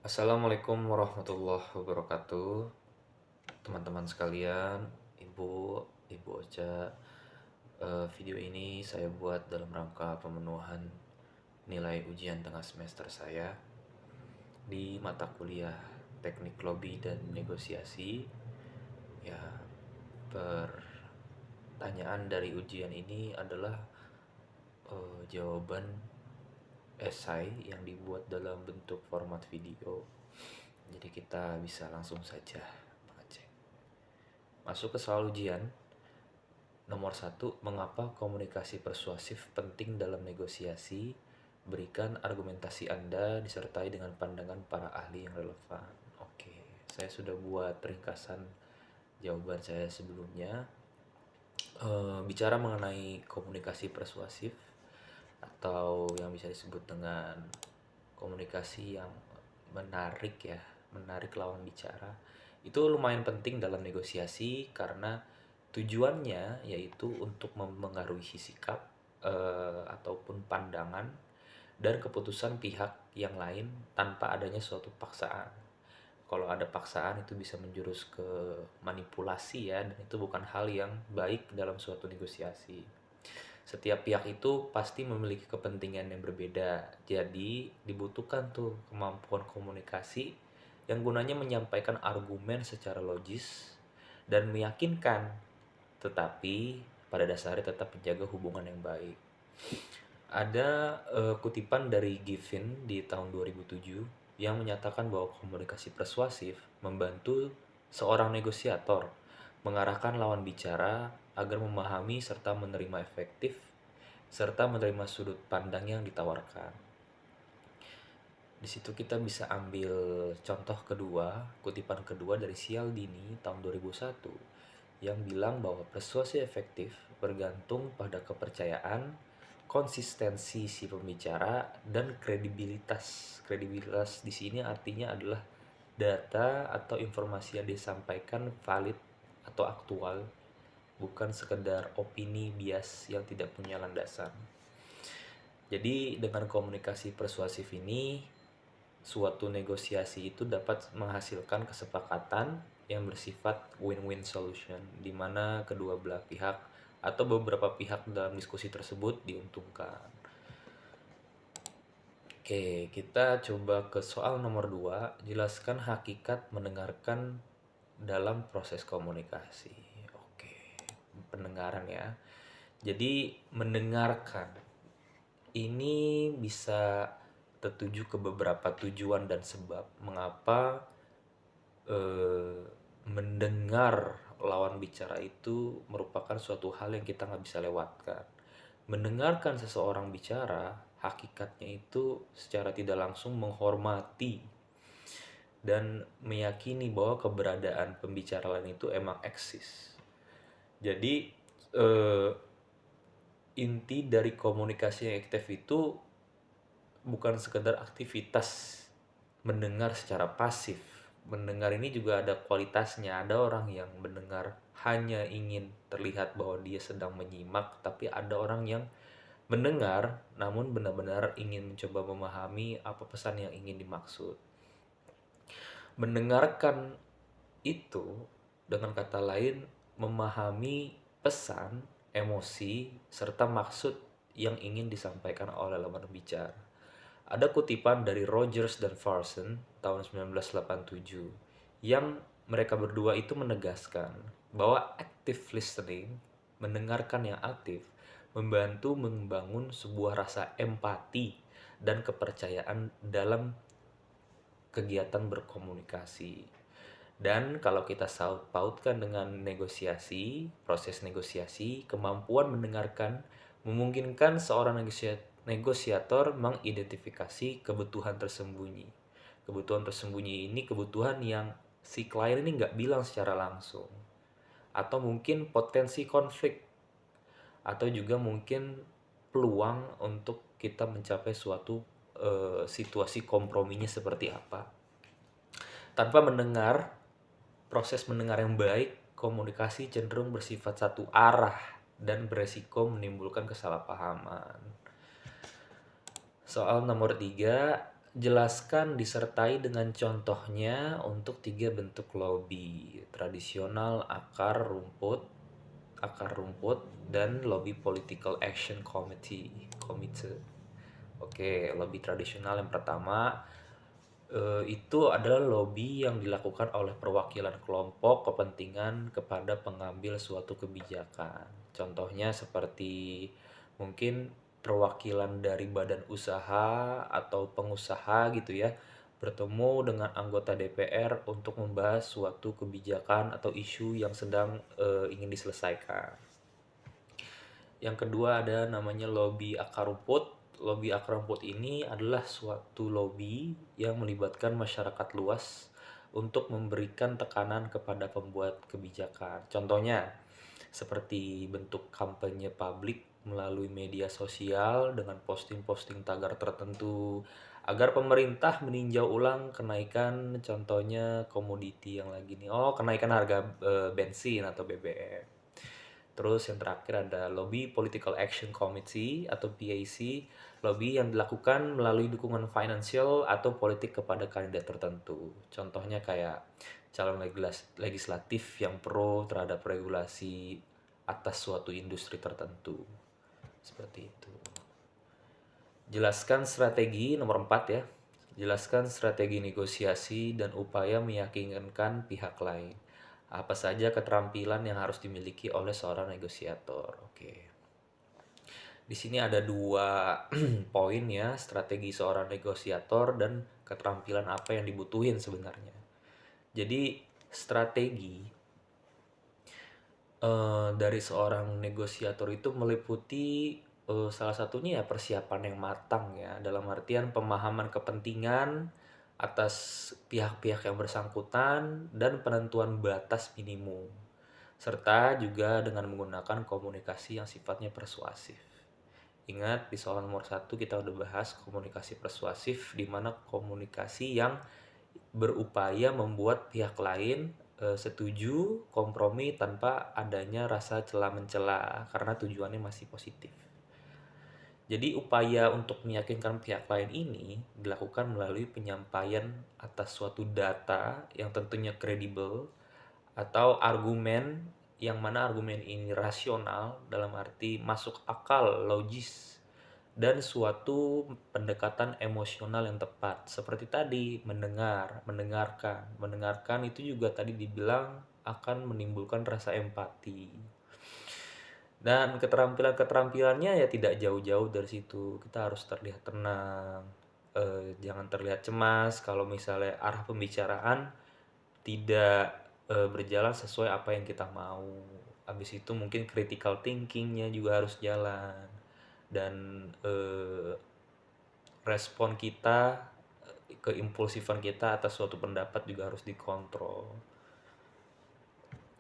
Assalamualaikum warahmatullahi wabarakatuh, teman-teman sekalian, ibu Ocha. Video ini saya buat dalam rangka pemenuhan nilai ujian tengah semester saya di mata kuliah Teknik Lobby dan Negosiasi. Ya, pertanyaan dari ujian ini adalah jawaban esai yang dibuat dalam bentuk format video. Jadi kita bisa langsung saja mengecek. Masuk ke soal ujian. Nomor 1, mengapa komunikasi persuasif penting dalam negosiasi? Berikan argumentasi Anda disertai dengan pandangan para ahli yang relevan. Oke, saya sudah buat ringkasan jawaban saya sebelumnya. Bicara mengenai komunikasi persuasif atau yang bisa disebut dengan komunikasi yang menarik ya, menarik lawan bicara. Itu lumayan penting dalam negosiasi karena tujuannya yaitu untuk mempengaruhi sikap ataupun pandangan dan keputusan pihak yang lain tanpa adanya suatu paksaan. Kalau ada paksaan itu bisa menjurus ke manipulasi ya, dan itu bukan hal yang baik dalam suatu negosiasi. Setiap pihak itu pasti memiliki kepentingan yang berbeda. Jadi dibutuhkan tuh kemampuan komunikasi yang gunanya menyampaikan argumen secara logis dan meyakinkan, tetapi pada dasarnya tetap menjaga hubungan yang baik. Ada kutipan dari Giffin di tahun 2007 yang menyatakan bahwa komunikasi persuasif membantu seorang negosiator mengarahkan lawan bicara agar memahami serta menerima efektif serta menerima sudut pandang yang ditawarkan. Di situ kita bisa ambil contoh kedua, kutipan kedua dari Cialdini tahun 2001 yang bilang bahwa persuasi efektif bergantung pada kepercayaan, konsistensi si pembicara, dan kredibilitas. Kredibilitas di sini artinya adalah data atau informasi yang disampaikan valid atau aktual, bukan sekedar opini bias yang tidak punya landasan. Jadi dengan komunikasi persuasif ini, suatu negosiasi itu dapat menghasilkan kesepakatan yang bersifat win-win solution, di mana kedua belah pihak atau beberapa pihak dalam diskusi tersebut diuntungkan. Oke, kita coba ke soal nomor 2. Jelaskan hakikat mendengarkan dalam proses komunikasi. Oke, pendengaran ya. Jadi mendengarkan ini bisa tertuju ke beberapa tujuan dan sebab mengapa mendengar lawan bicara itu merupakan suatu hal yang kita nggak bisa lewatkan. Mendengarkan seseorang bicara, hakikatnya itu secara tidak langsung menghormati dan meyakini bahwa keberadaan pembicara lain itu emang eksis. Jadi inti dari komunikasi yang efektif itu bukan sekedar aktivitas mendengar secara pasif. Mendengar ini juga ada kualitasnya. Ada orang yang mendengar hanya ingin terlihat bahwa dia sedang menyimak, tapi ada orang yang mendengar namun benar-benar ingin mencoba memahami apa pesan yang ingin dimaksud. Mendengarkan itu dengan kata lain memahami pesan, emosi, serta maksud yang ingin disampaikan oleh lawan bicara. Ada kutipan dari Rogers dan Farson tahun 1987 yang mereka berdua itu menegaskan bahwa active listening, mendengarkan yang aktif, membantu membangun sebuah rasa empati dan kepercayaan dalam kegiatan berkomunikasi. Dan kalau kita pautkan dengan negosiasi, proses negosiasi, kemampuan mendengarkan memungkinkan seorang negosiator mengidentifikasi kebutuhan tersembunyi. Kebutuhan tersembunyi ini kebutuhan yang si klien ini nggak bilang secara langsung. Atau mungkin potensi konflik. Atau juga mungkin peluang untuk kita mencapai suatu situasi komprominya seperti apa. Tanpa mendengar, proses mendengar yang baik, komunikasi cenderung bersifat satu arah dan beresiko menimbulkan kesalahpahaman. Soal nomor 3, jelaskan disertai dengan contohnya untuk 3 bentuk lobby tradisional, akar rumput, dan lobby political action komite. Oke, lobby tradisional yang pertama, itu adalah lobby yang dilakukan oleh perwakilan kelompok kepentingan kepada pengambil suatu kebijakan. Contohnya seperti mungkin perwakilan dari badan usaha atau pengusaha gitu ya, bertemu dengan anggota DPR untuk membahas suatu kebijakan atau isu yang sedang ingin diselesaikan. Yang kedua ada namanya lobby akar rumput. Lobby akar rumput ini adalah suatu lobby yang melibatkan masyarakat luas untuk memberikan tekanan kepada pembuat kebijakan. Contohnya, seperti bentuk kampanye publik melalui media sosial dengan posting-posting tagar tertentu agar pemerintah meninjau ulang kenaikan, contohnya komoditi yang lagi nih, kenaikan harga bensin atau BBM. Terus yang terakhir ada Lobby Political Action Committee atau PAC, lobby yang dilakukan melalui dukungan finansial atau politik kepada kandidat tertentu. Contohnya kayak calon legislatif yang pro terhadap regulasi atas suatu industri tertentu. Seperti itu. Jelaskan strategi nomor 4 ya. Jelaskan strategi negosiasi dan upaya meyakinkan pihak lain. Apa saja keterampilan yang harus dimiliki oleh seorang negosiator. Oke. Di sini ada 2 poin ya, strategi seorang negosiator dan keterampilan apa yang dibutuhin sebenarnya. Jadi strategi dari seorang negosiator itu meliputi salah satunya ya persiapan yang matang ya, dalam artian pemahaman kepentingan atas pihak-pihak yang bersangkutan dan penentuan batas minimum, serta juga dengan menggunakan komunikasi yang sifatnya persuasif. Ingat di soal nomor 1 kita udah bahas komunikasi persuasif, di mana komunikasi yang berupaya membuat pihak lain setuju kompromi tanpa adanya rasa celah-mencela karena tujuannya masih positif. Jadi upaya untuk meyakinkan pihak lain ini dilakukan melalui penyampaian atas suatu data yang tentunya kredibel atau argumen yang mana argumen ini rasional dalam arti masuk akal, logis, dan suatu pendekatan emosional yang tepat. Seperti tadi, mendengarkan itu juga tadi dibilang akan menimbulkan rasa empati. Dan keterampilannya ya tidak jauh-jauh dari situ. Kita harus terlihat tenang, jangan terlihat cemas kalau misalnya arah pembicaraan tidak berjalan sesuai apa yang kita mau. Habis itu mungkin critical thinkingnya juga harus jalan, dan respon kita, keimpulsifan kita atas suatu pendapat juga harus dikontrol.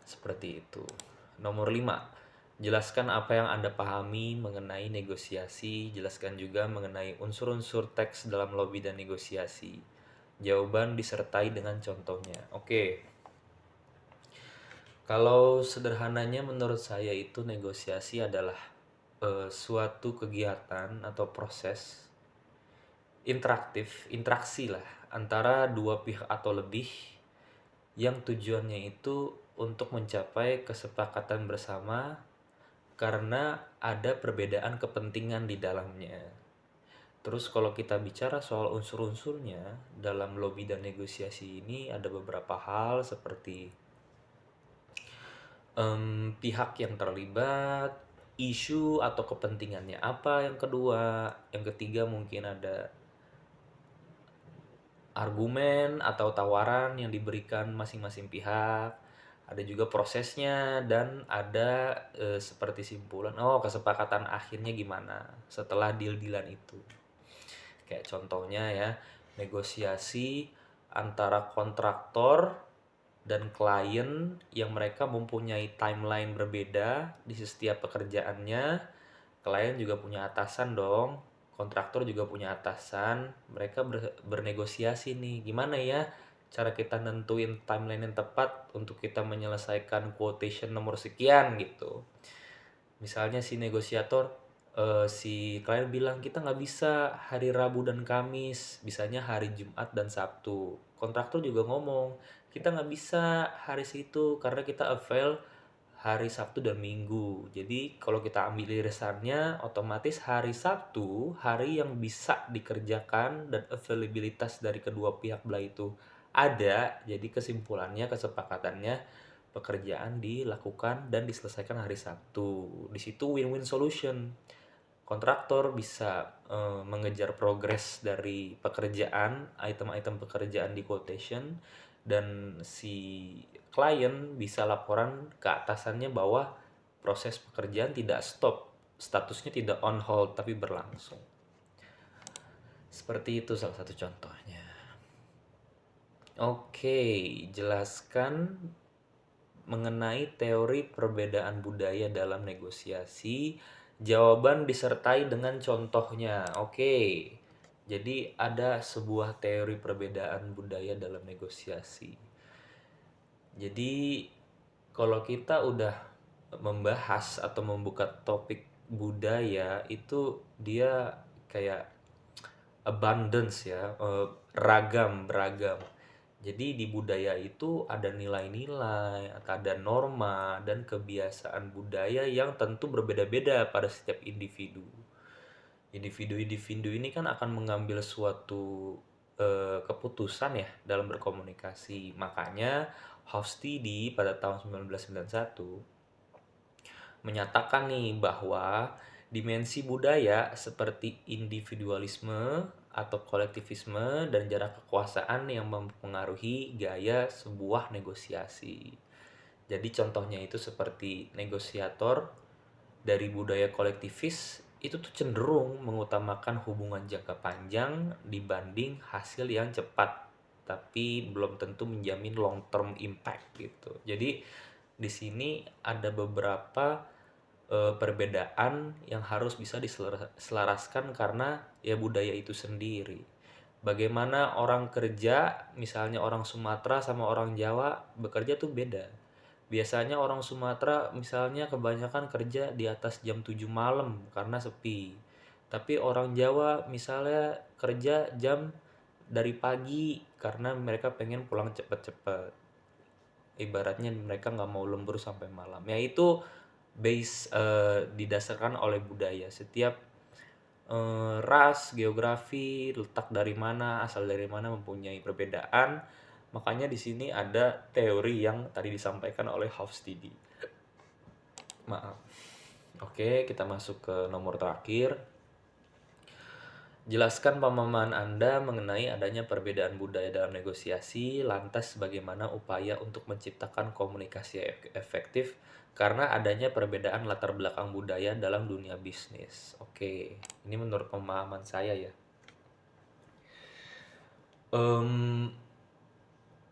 Seperti itu. Nomor 5, jelaskan apa yang Anda pahami mengenai negosiasi. Jelaskan juga mengenai unsur-unsur teks dalam lobby dan negosiasi. Jawaban disertai dengan contohnya. Oke. Kalau sederhananya menurut saya itu negosiasi adalah suatu kegiatan atau proses interaksi lah antara dua pihak atau lebih yang tujuannya itu untuk mencapai kesepakatan bersama karena ada perbedaan kepentingan di dalamnya. Terus kalau kita bicara soal unsur-unsurnya dalam lobby dan negosiasi ini ada beberapa hal seperti pihak yang terlibat, isu atau kepentingannya apa, yang kedua, yang ketiga mungkin ada argumen atau tawaran yang diberikan masing-masing pihak, ada juga prosesnya, dan ada seperti simpulan, kesepakatan akhirnya gimana setelah deal-dealan itu. Kayak contohnya ya, negosiasi antara kontraktor dan klien yang mereka mempunyai timeline berbeda di setiap pekerjaannya. Klien juga punya atasan dong, kontraktor juga punya atasan. Mereka bernegosiasi nih, gimana ya cara kita nentuin timeline yang tepat untuk kita menyelesaikan quotation nomor sekian gitu. Misalnya si negosiator si klien bilang kita nggak bisa hari Rabu dan Kamis, bisanya hari Jumat dan Sabtu. Kontraktor juga ngomong kita nggak bisa hari situ karena kita avail hari Sabtu dan Minggu. Jadi kalau kita ambil irisannya, otomatis hari Sabtu hari yang bisa dikerjakan dan availabilitas dari kedua pihak belah itu ada. Jadi kesimpulannya, kesepakatannya, pekerjaan dilakukan dan diselesaikan hari Sabtu. Di situ win-win solution. Kontraktor bisa mengejar progres dari pekerjaan, item-item pekerjaan di quotation, dan si klien bisa laporan ke atasannya bahwa proses pekerjaan tidak stop, statusnya tidak on hold tapi berlangsung. Seperti itu salah satu contohnya. Oke, jelaskan mengenai teori perbedaan budaya dalam negosiasi. Jawaban disertai dengan contohnya. Oke. Jadi ada sebuah teori perbedaan budaya dalam negosiasi. Jadi kalau kita udah membahas atau membuka topik budaya itu dia kayak abundance ya, ragam, beragam. Jadi di budaya itu ada nilai-nilai, ada norma dan kebiasaan budaya yang tentu berbeda-beda pada setiap individu. Individu-individu ini kan akan mengambil suatu keputusan ya dalam berkomunikasi. Makanya Hofstede pada tahun 1991 menyatakan nih bahwa dimensi budaya seperti individualisme atau kolektivisme dan jarak kekuasaan yang mempengaruhi gaya sebuah negosiasi. Jadi contohnya itu seperti negosiator dari budaya kolektivis itu tuh cenderung mengutamakan hubungan jangka panjang dibanding hasil yang cepat, tapi belum tentu menjamin long term impact gitu. Jadi di sini ada beberapa perbedaan yang harus bisa diselaraskan karena ya budaya itu sendiri. Bagaimana orang kerja, misalnya orang Sumatera sama orang Jawa bekerja tuh beda. Biasanya orang Sumatera misalnya kebanyakan kerja di atas jam 7 malam karena sepi. Tapi orang Jawa misalnya kerja jam dari pagi karena mereka pengen pulang cepet-cepet. Ibaratnya mereka nggak mau lembur sampai malam. Ya itu didasarkan oleh budaya. Setiap ras, geografi, letak dari mana, asal dari mana mempunyai perbedaan. Makanya di sini ada teori yang tadi disampaikan oleh Hofstede. Maaf. Oke, kita masuk ke nomor terakhir. Jelaskan pemahaman Anda mengenai adanya perbedaan budaya dalam negosiasi, lantas bagaimana upaya untuk menciptakan komunikasi efektif karena adanya perbedaan latar belakang budaya dalam dunia bisnis. Oke, ini menurut pemahaman saya ya.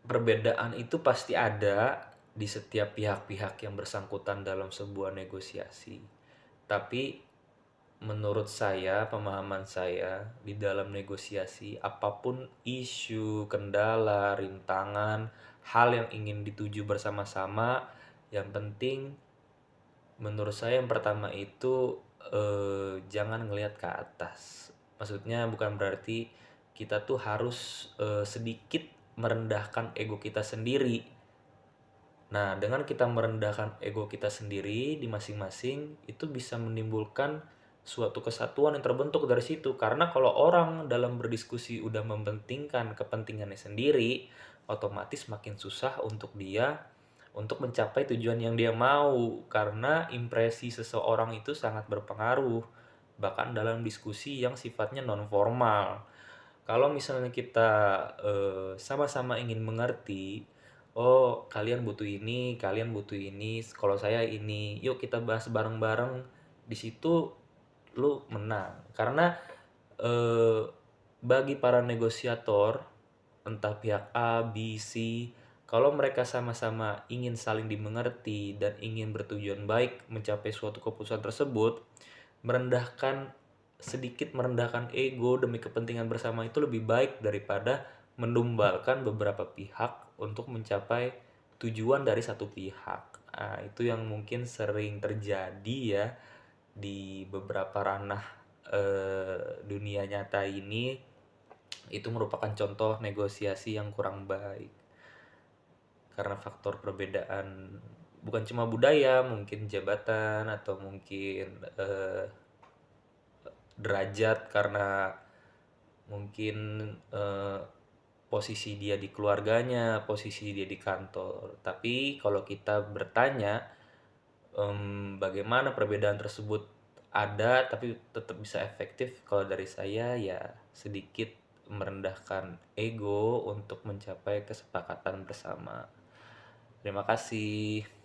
Perbedaan itu pasti ada di setiap pihak-pihak yang bersangkutan dalam sebuah negosiasi. Tapi menurut saya, pemahaman saya di dalam negosiasi, apapun isu, kendala, rintangan, hal yang ingin dituju bersama-sama, yang penting menurut saya yang pertama itu jangan ngelihat ke atas. Maksudnya bukan berarti kita tuh harus sedikit merendahkan ego kita sendiri. Nah, dengan kita merendahkan ego kita sendiri di masing-masing, itu bisa menimbulkan suatu kesatuan yang terbentuk dari situ. Karena kalau orang dalam berdiskusi udah mementingkan kepentingannya sendiri, otomatis makin susah untuk dia untuk mencapai tujuan yang dia mau. Karena impresi seseorang itu sangat berpengaruh, bahkan dalam diskusi yang sifatnya non formal. Kalau misalnya kita sama-sama ingin mengerti, oh kalian butuh ini, kalian butuh ini, kalau saya ini, yuk kita bahas bareng-bareng, di situ lu menang. Karena bagi para negosiator, entah pihak A, B, C, kalau mereka sama-sama ingin saling dimengerti dan ingin bertujuan baik mencapai suatu keputusan tersebut, sedikit merendahkan ego demi kepentingan bersama itu lebih baik daripada menumbalkan beberapa pihak untuk mencapai tujuan dari satu pihak. Nah, itu yang mungkin sering terjadi ya di beberapa ranah dunia nyata ini itu merupakan contoh negosiasi yang kurang baik karena faktor perbedaan bukan cuma budaya, mungkin jabatan atau mungkin derajat karena mungkin eh, posisi dia di keluarganya, posisi dia di kantor. Tapi kalau kita bertanya bagaimana perbedaan tersebut ada tapi tetap bisa efektif, kalau dari saya ya sedikit merendahkan ego untuk mencapai kesepakatan bersama. Terima kasih.